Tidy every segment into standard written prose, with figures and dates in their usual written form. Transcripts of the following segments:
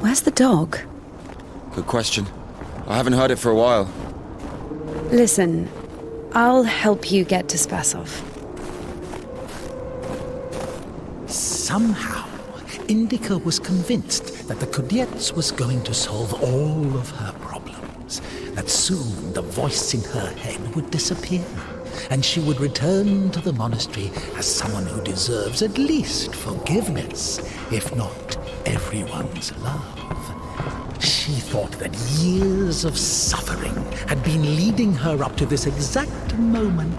Where's the dog? Good question. I haven't heard it for a while. Listen, I'll help you get to Spasov. Somehow, Indika was convinced that the Kudets was going to solve all of her problems, that soon the voice in her head would disappear, and she would return to the monastery as someone who deserves at least forgiveness, if not everyone's love. She thought that years of suffering had been leading her up to this exact moment.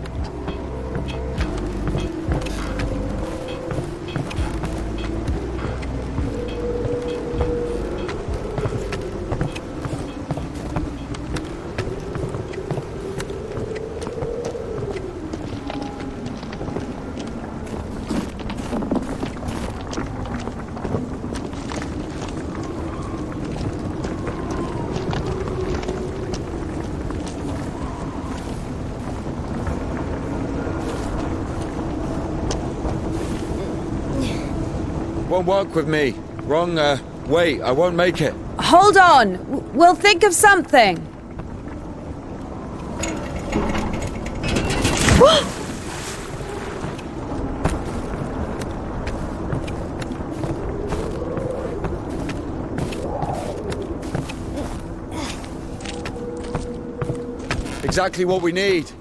Won't work with me. Wrong, way. I won't make it. Hold on! We'll think of something! Exactly what we need.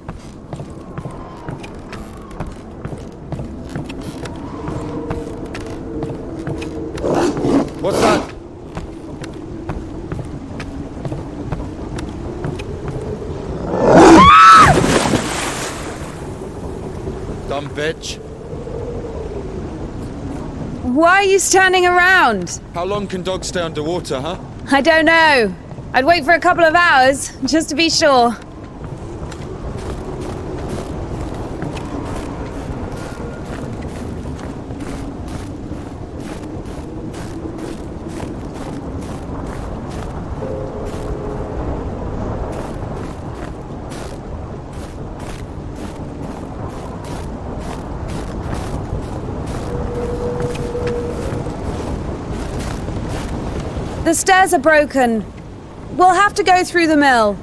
What's that? Dumb bitch. Why are you standing around? How long can dogs stay underwater, huh? I don't know. I'd wait for a couple of hours, just to be sure. The stairs are broken. We'll have to go through the mill.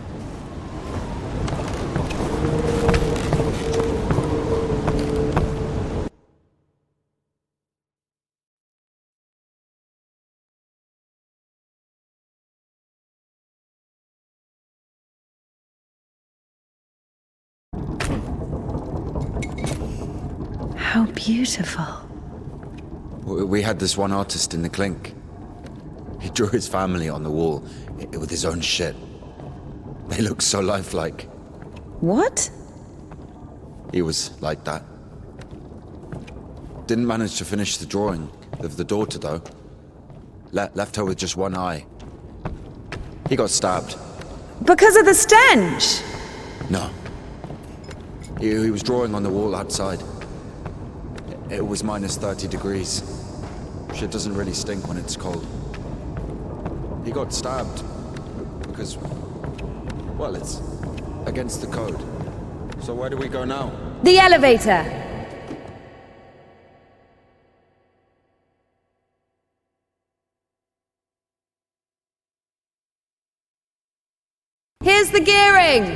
How beautiful. We had this one artist in the clink. He drew his family on the wall with his own shit. They look so lifelike. What? He was like that. Didn't manage to finish the drawing of the daughter, though. Left her with just one eye. He got stabbed. Because of the stench? No. He was drawing on the wall outside. It was minus 30 degrees. Shit doesn't really stink when it's cold. He got stabbed because, well, it's against the code. So where do we go now? The elevator. Here's the gearing.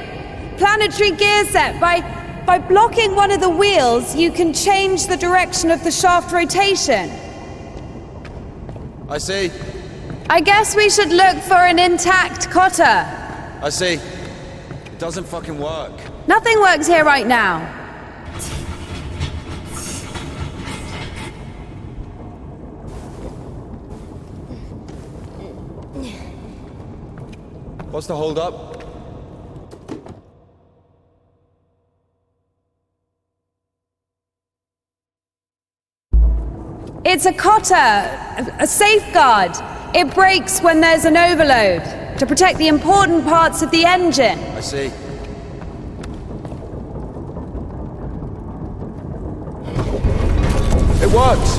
Planetary gear set. By blocking one of the wheels, you can change the direction of the shaft rotation. I see. I guess we should look for an intact cotter. I see. It doesn't fucking work. Nothing works here right now. What's the hold up? It's a cotter, a safeguard. It breaks when there's an overload, to protect the important parts of the engine. I see. It works!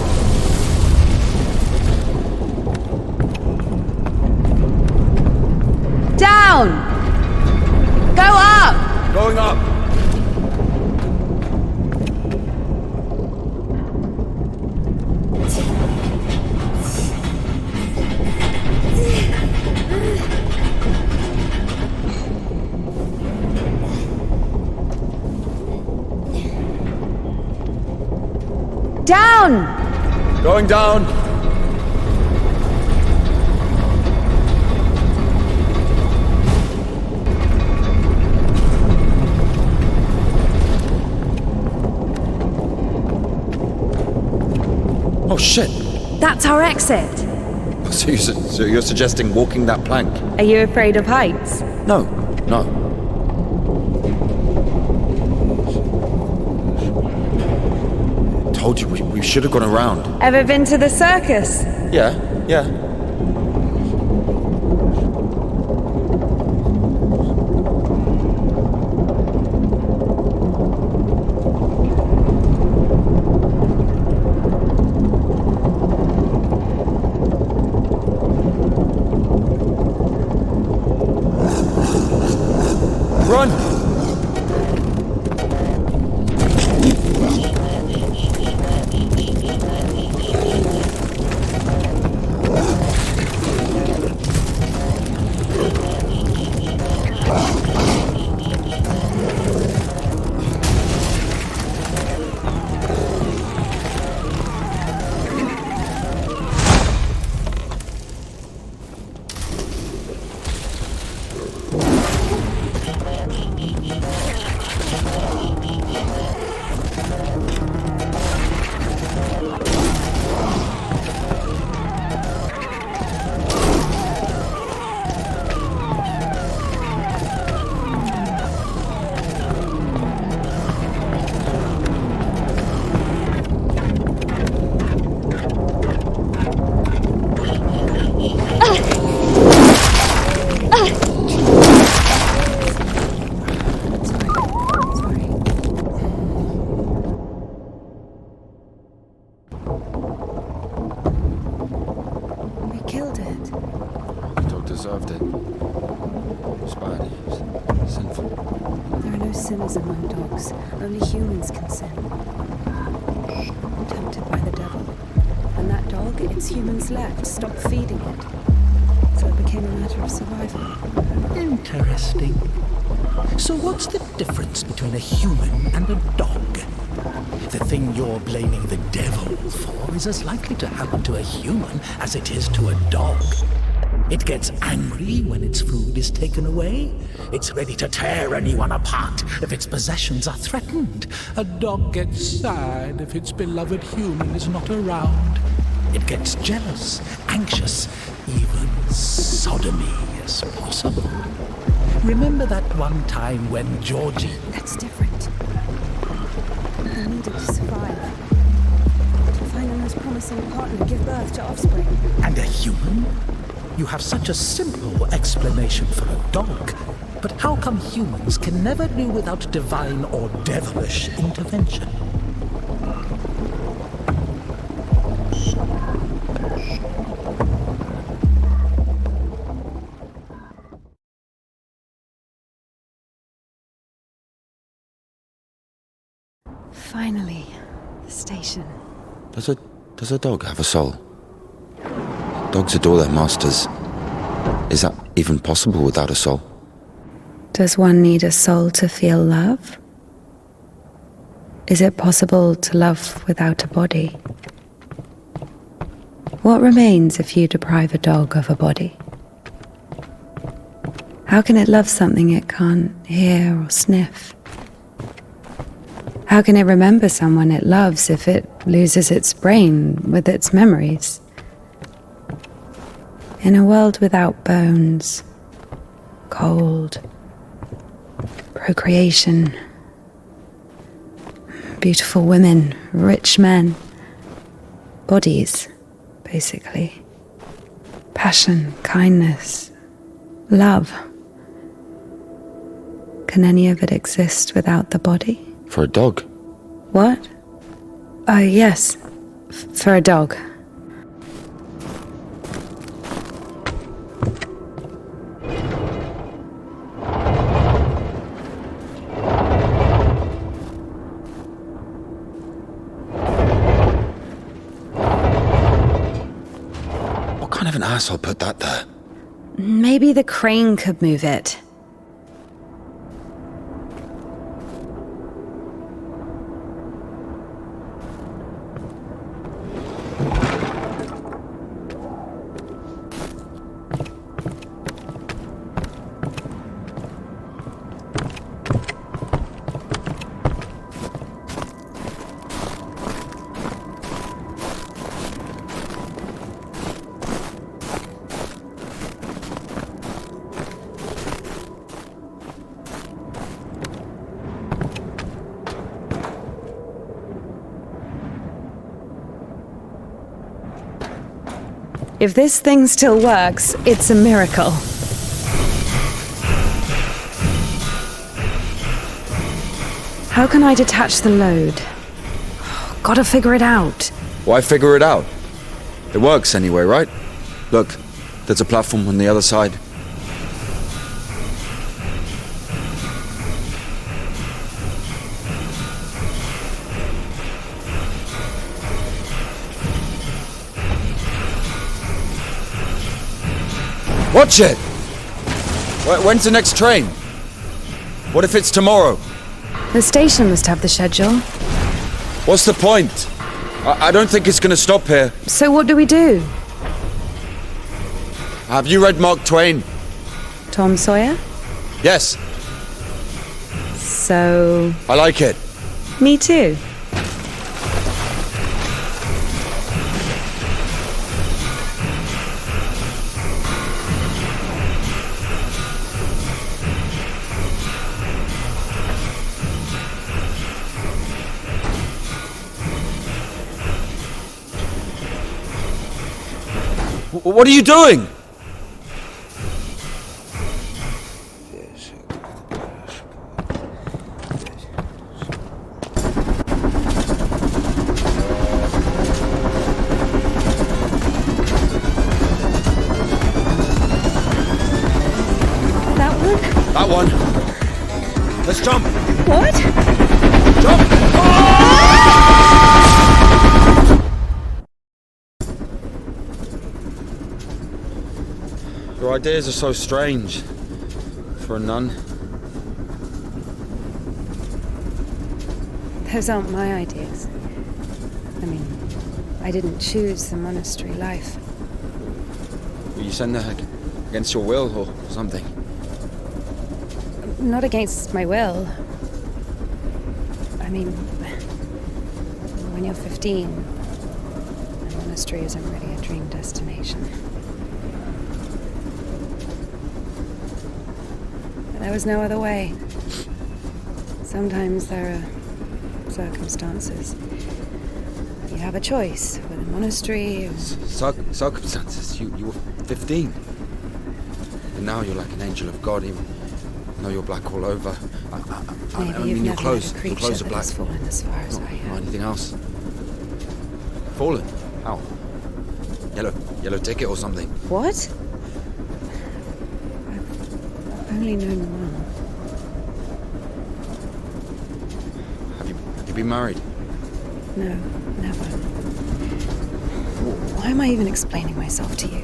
Down! Go up! Going up! Down! Going down! Oh shit! That's our exit. So you're suggesting walking that plank? Are you afraid of heights? No, no. Told you, we should have gone around. Ever been to the circus? Yeah. Run! Deserved it. It's bad. It's sinful. There are no sinners among dogs. Only humans can sin. Tempted by the devil. And that dog, its humans left, stopped feeding it. So it became a matter of survival. Interesting. So what's the difference between a human and a dog? The thing you're blaming the devil for is as likely to happen to a human as it is to a dog. It gets angry when its food is taken away. It's ready to tear anyone apart if its possessions are threatened. A dog gets sad if its beloved human is not around. It gets jealous, anxious, even sodomy is possible. Remember that one time when Georgie... That's different. I needed to survive. To find the most promising partner, give birth to offspring. And a human? You have such a simple explanation for a dog, but how come humans can never do without divine or devilish intervention? Finally, the station. Does a dog have a soul? Dogs adore their masters. Is that even possible without a soul? Does one need a soul to feel love? Is it possible to love without a body? What remains if you deprive a dog of a body? How can it love something it can't hear or sniff? How can it remember someone it loves if it loses its brain with its memories? In a world without bones, cold, procreation, beautiful women, rich men, bodies, basically, passion, kindness, love. Can any of it exist without the body? For a dog? What? Yes, for a dog. What kind of an asshole put that there? Maybe the crane could move it. If this thing still works, it's a miracle. How can I detach the load? Gotta figure it out. Why figure it out? It works anyway, right? Look, there's a platform on the other side. Watch it! When's the next train? What if it's tomorrow? The station must have the schedule. What's the point? I don't think it's gonna stop here. So what do we do? Have you read Mark Twain? Tom Sawyer? Yes, So... I like it. me too. What are you doing? That one? That one. Let's jump. What? Jump. Your ideas are so strange for a nun. Those aren't my ideas. I mean, I didn't choose the monastery life. Were you sent there against your will or something? Not against my will. I mean, when you're 15, a monastery isn't really a dream destination. But there was no other way. Sometimes there are circumstances. You have a choice with a monastery or... Circumstances? You were 15. And now you're like an angel of God, even though you're black all over. I Maybe mean, you've your never clothes. met a Your creature clothes are that black. has fallen as far as I Not have. anything else. Fallen? How? Yellow ticket or something? What? I've only known one. Have you been married? No, never. Why am I even explaining myself to you?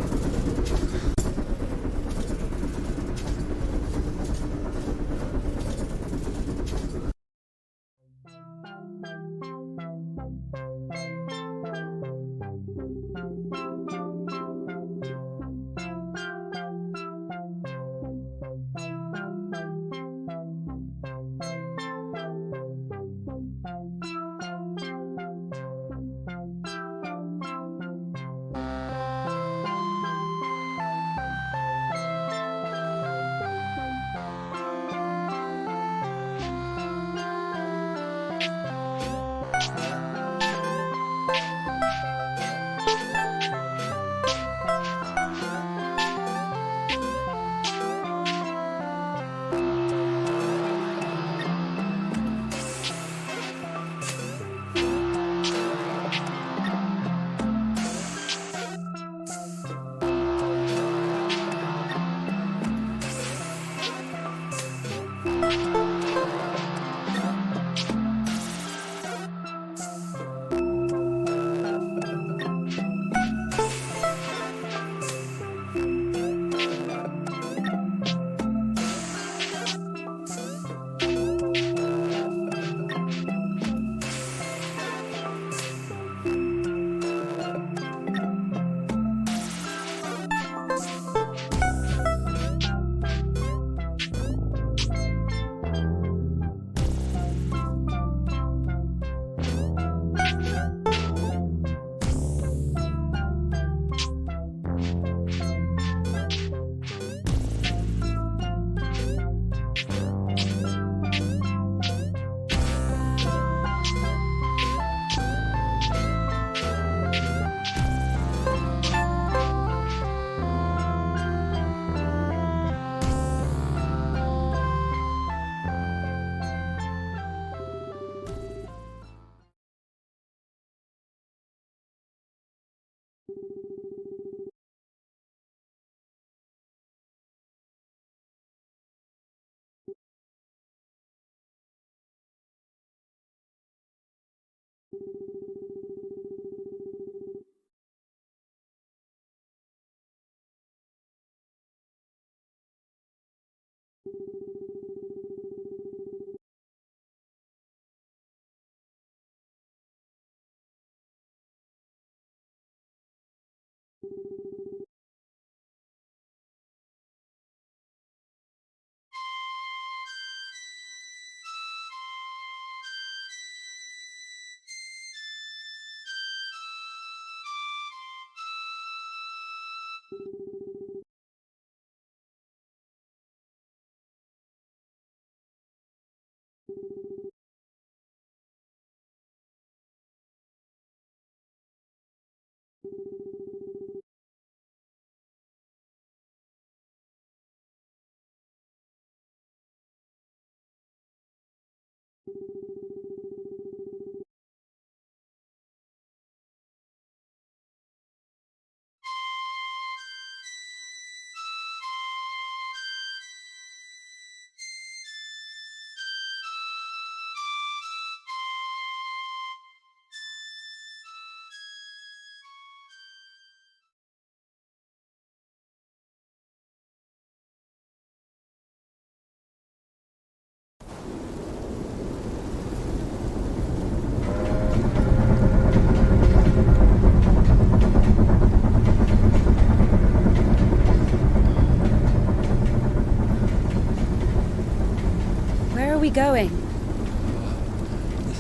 going?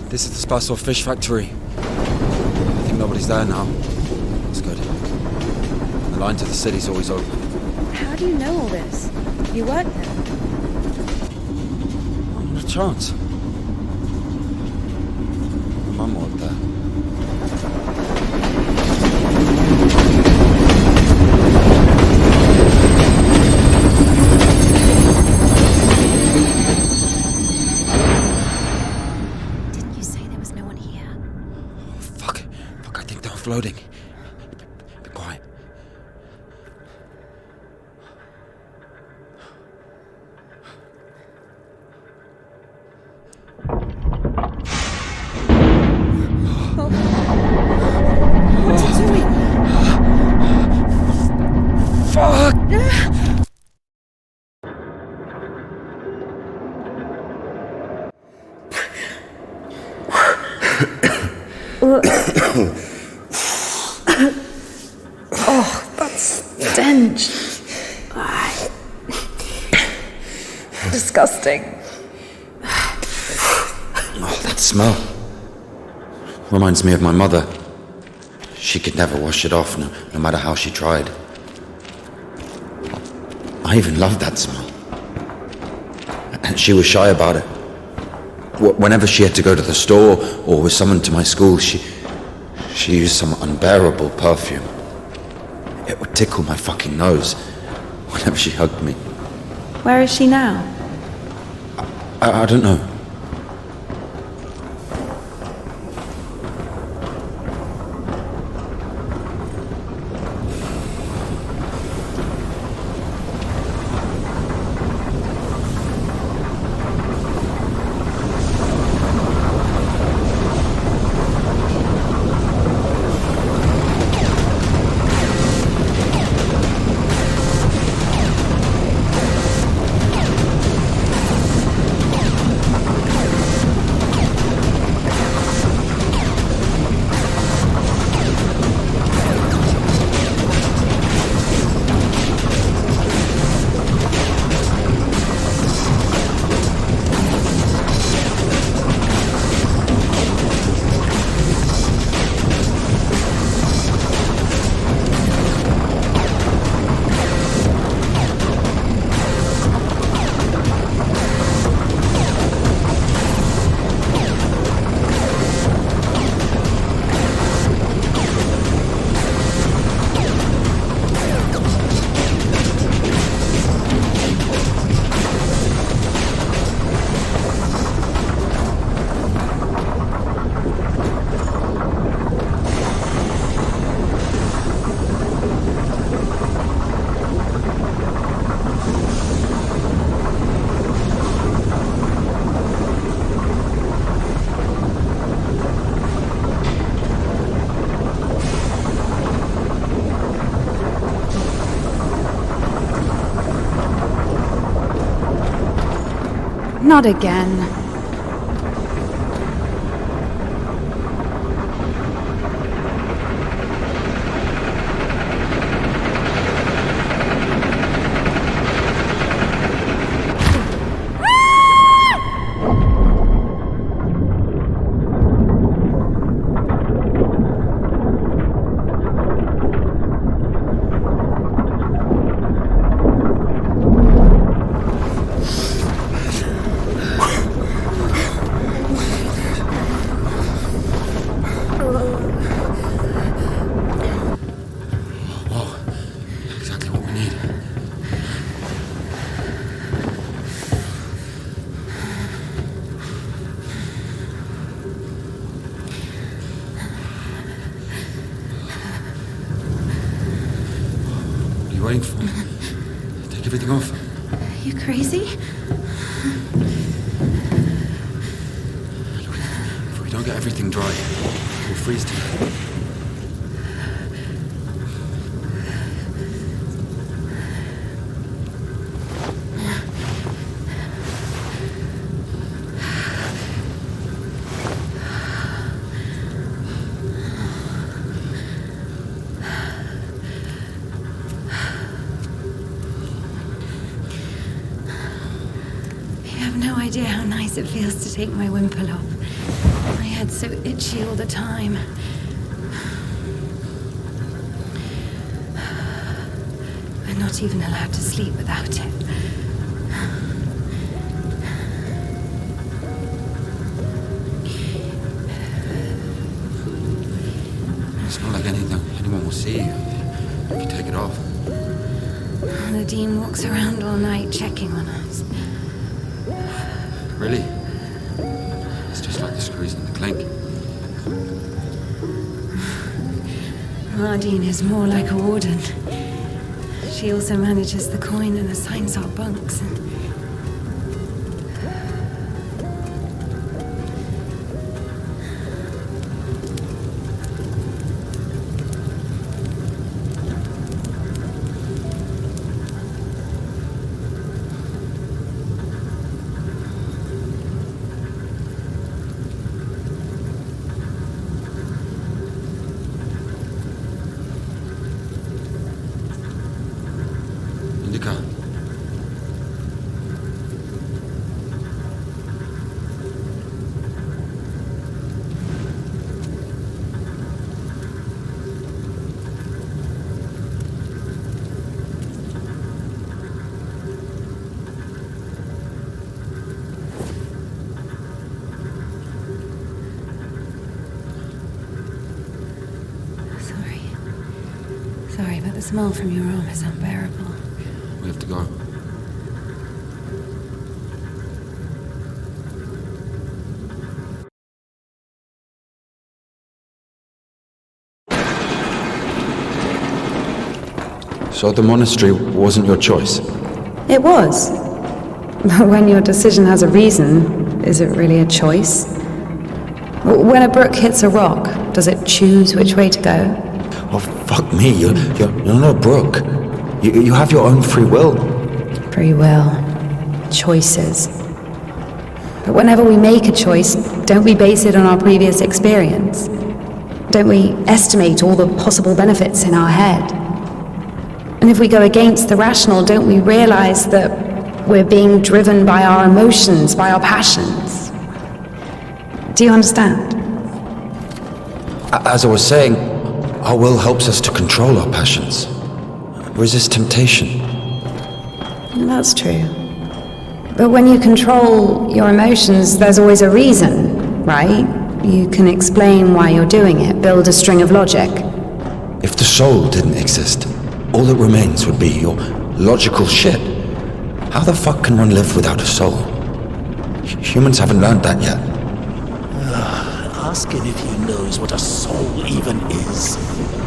This is the Spasor fish factory. I think nobody's there now. That's good. The line to the city's always open. How do you know all this? You work there? Not a chance. My mum worked there. Didn't you say there was no one here? Oh, fuck, I think they're offloading. Be quiet. What's he doing? Fuck! Oh, that stench. Disgusting. Oh, that smell. Reminds me of my mother. She could never wash it off, no matter how she tried. I even loved that smell. And she was shy about it. Whenever she had to go to the store or was summoned to my school, she used some unbearable perfume. It would tickle my fucking nose whenever she hugged me. Where is she now? I don't know. Not again. Waiting for? Take everything off. You crazy? Look, if we don't get everything dry, we'll freeze to death. idea how nice it feels to take my wimple off. My head's so itchy all the time. We're not even allowed to sleep without it. It's not like anyone will see you if you take it off. The Dean walks around all night checking on us. Really? It's just like the screws in the clink. Our Dean is more like a warden. She also manages the coin and assigns our bunks. Indika. Sorry, but the smell from your arm is unbearable. We have to go. So the monastery wasn't your choice? It was. But when your decision has a reason, is it really a choice? When a brook hits a rock, does it choose which way to go? Oh, fuck me, you're not a brook. You have your own free will. Free will. Choices. But whenever we make a choice, don't we base it on our previous experience? Don't we estimate all the possible benefits in our head? And if we go against the rational, don't we realize that we're being driven by our emotions, by our passions? Do you understand? As I was saying, our will helps us to control our passions, resist temptation. That's true. But when you control your emotions, there's always a reason, right? You can explain why you're doing it, build a string of logic. If the soul didn't exist, all that remains would be your logical shit. How the fuck can one live without a soul? Humans haven't learned that yet. Ask him if he knows what a soul even is.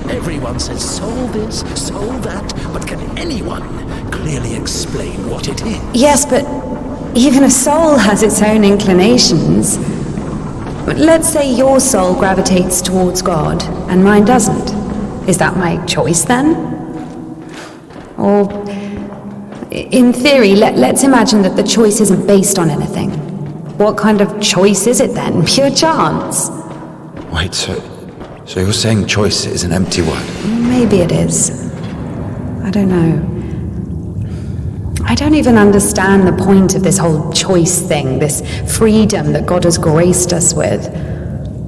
Everyone says soul this, soul that, but can anyone clearly explain what it is? Yes, but even a soul has its own inclinations. Let's say your soul gravitates towards God, and mine doesn't. Is that my choice then? Or, in theory, let's imagine that the choice isn't based on anything. What kind of choice is it then? Pure chance? Wait, so you're saying choice is an empty word? Maybe it is. I don't know. I don't even understand the point of this whole choice thing, this freedom that God has graced us with.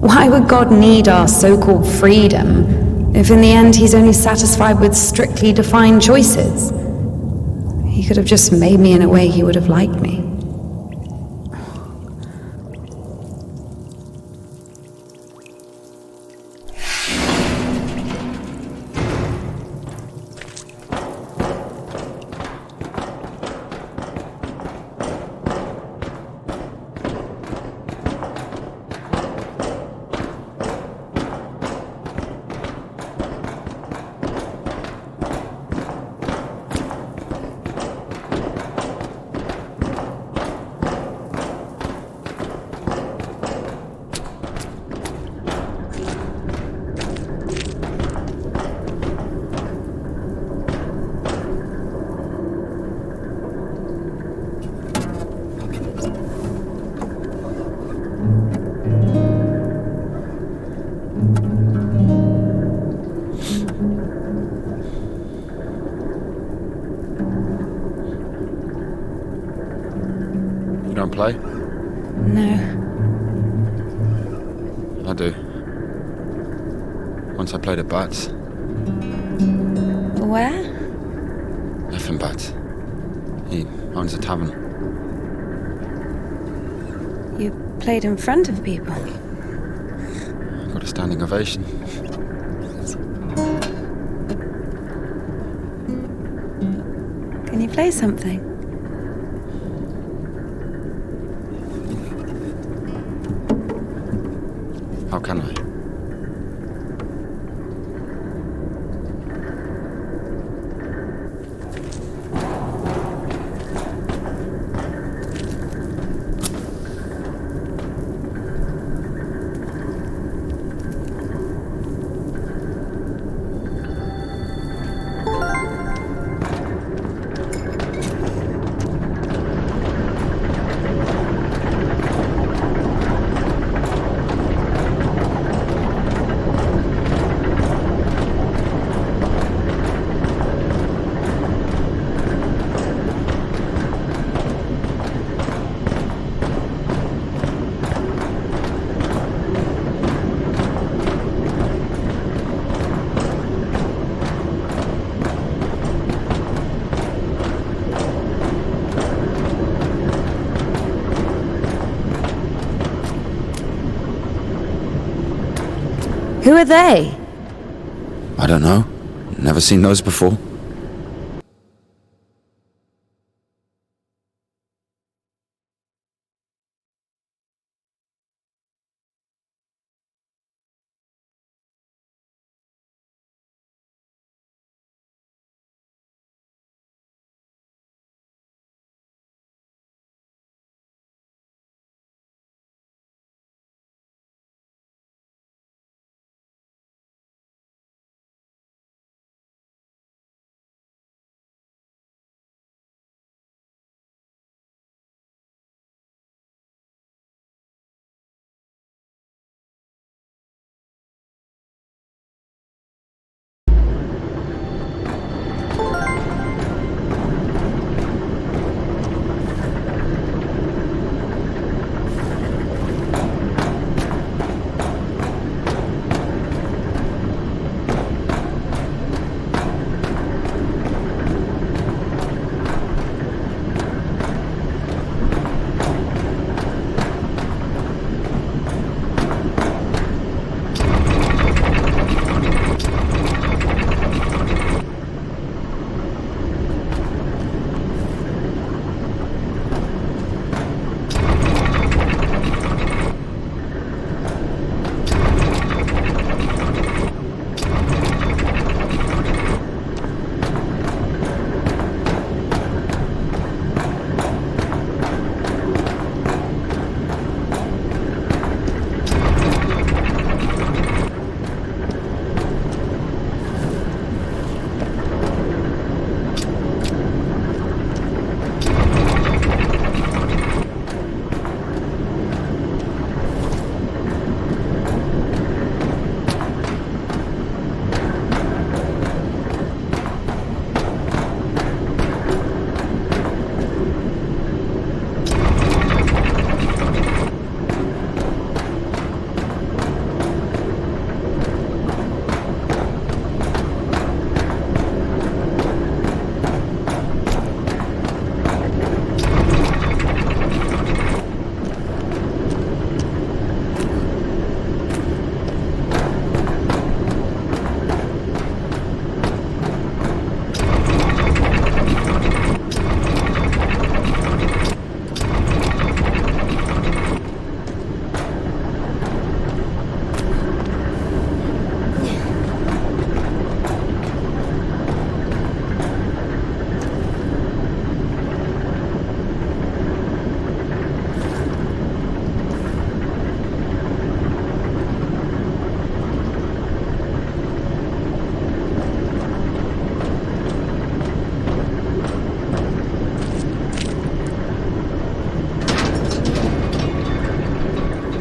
Why would God need our so-called freedom if in the end he's only satisfied with strictly defined choices? He could have just made me in a way he would have liked me. You don't play? No. I do. Once I played at bats. Where? Effin Bats. He owns a tavern. You played in front of people. Got a standing ovation. Can you play something? How can I? Who are they? I don't know. Never seen those before.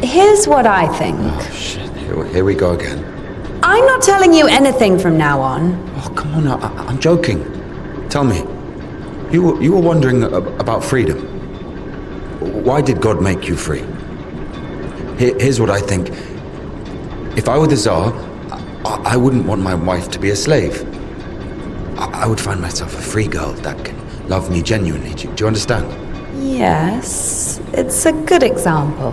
Here's what I think. Oh, shit. Here we go again. I'm not telling you anything from now on. Oh, come on. I'm joking. Tell me. You were wondering about freedom. Why did God make you free? Here's what I think. If I were the Tsar, I wouldn't want my wife to be a slave. I would find myself a free girl that can love me genuinely. Do you understand? Yes, it's a good example.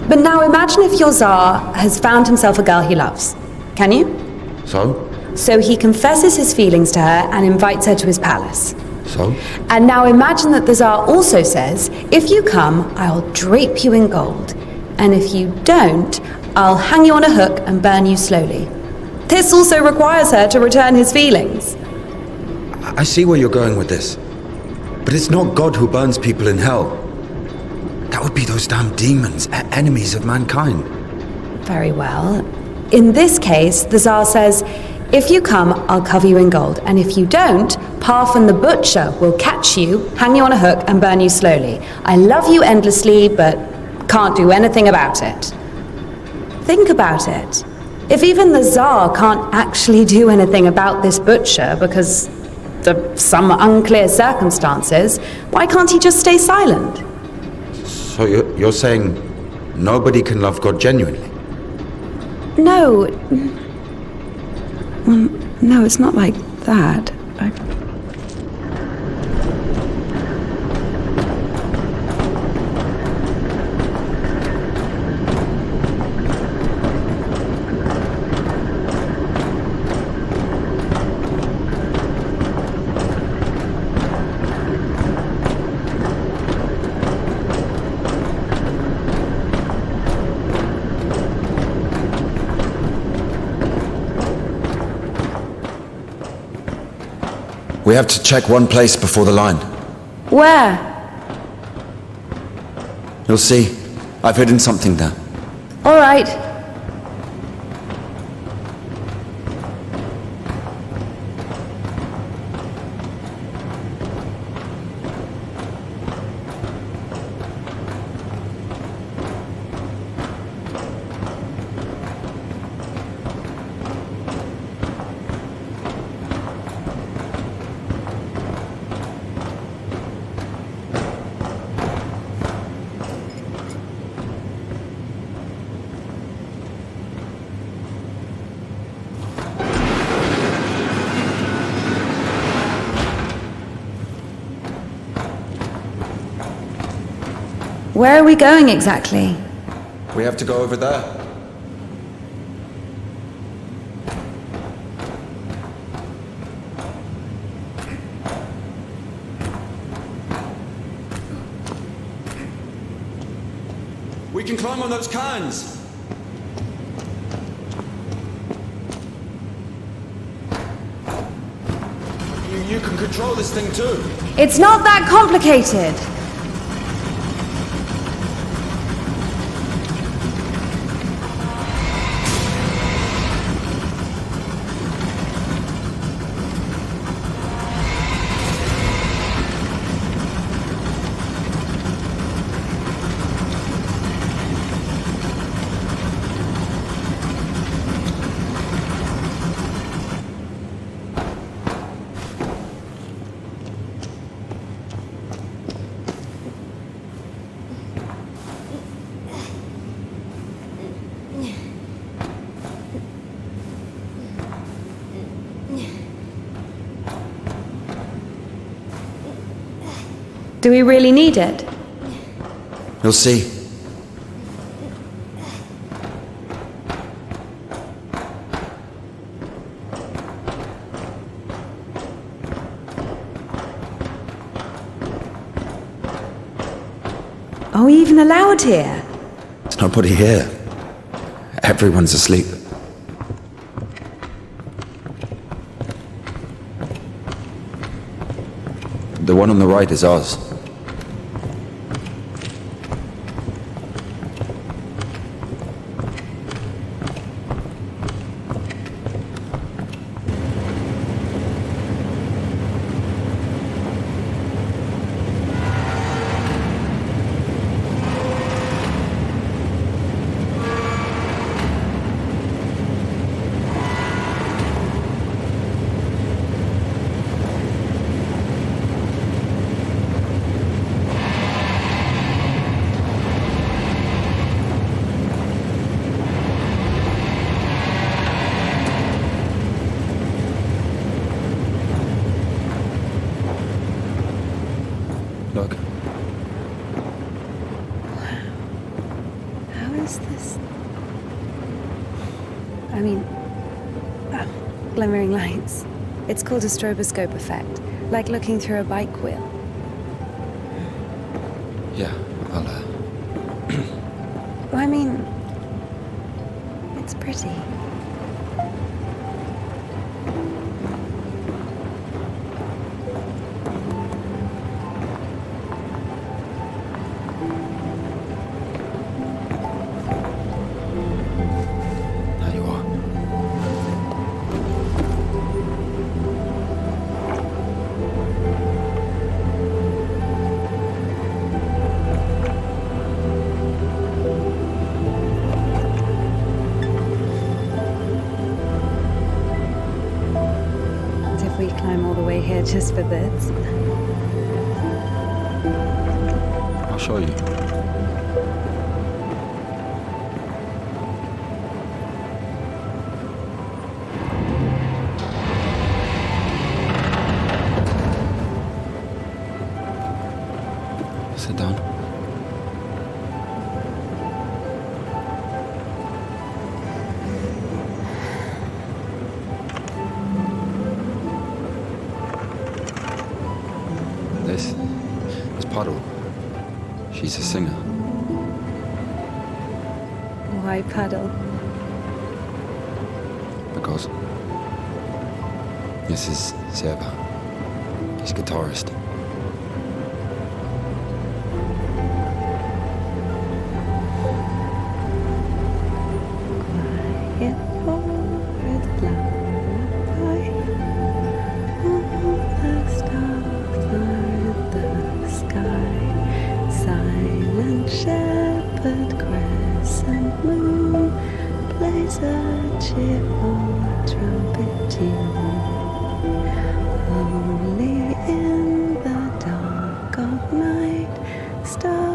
But now imagine if your Tsar has found himself a girl he loves. Can you? So? So he confesses his feelings to her and invites her to his palace. So? And now imagine that the Tsar also says, if you come, I'll drape you in gold. And if you don't, I'll hang you on a hook and burn you slowly. This also requires her to return his feelings. I see where you're going with this. But it's not God who burns people in hell. That would be those damn demons, enemies of mankind. Very well. In this case, the Tsar says, if you come, I'll cover you in gold. And if you don't, Parfin the butcher will catch you, hang you on a hook, and burn you slowly. I love you endlessly, but can't do anything about it. Think about it. If even the Tsar can't actually do anything about this butcher because of some unclear circumstances, why can't he just stay silent? So you're saying nobody can love God genuinely? No. No, it's not like that. We have to check one place before the line. Where? You'll see. I've hidden something there. All right. Where are we going exactly? We have to go over there. We can climb on those cans. You can control this thing too. It's not that complicated. Do we really need it? You'll see. Are we even allowed here? There's nobody here. Everyone's asleep. The one on the right is ours. I mean, glimmering lights. It's called a stroboscope effect, like looking through a bike wheel. Yeah, I'll, Well, I mean, it's pretty. There you are. As if we climb all the way here just for this. I'll show you. Sit down. This Puddle. She's a singer. Why puddle? Because this is Seba. He's guitarist. Quiet forward lullaby. All the stars are in the sky. Silent shepherd, crescent moon plays a cheerful trumpet tune. Only in the dark of night, stars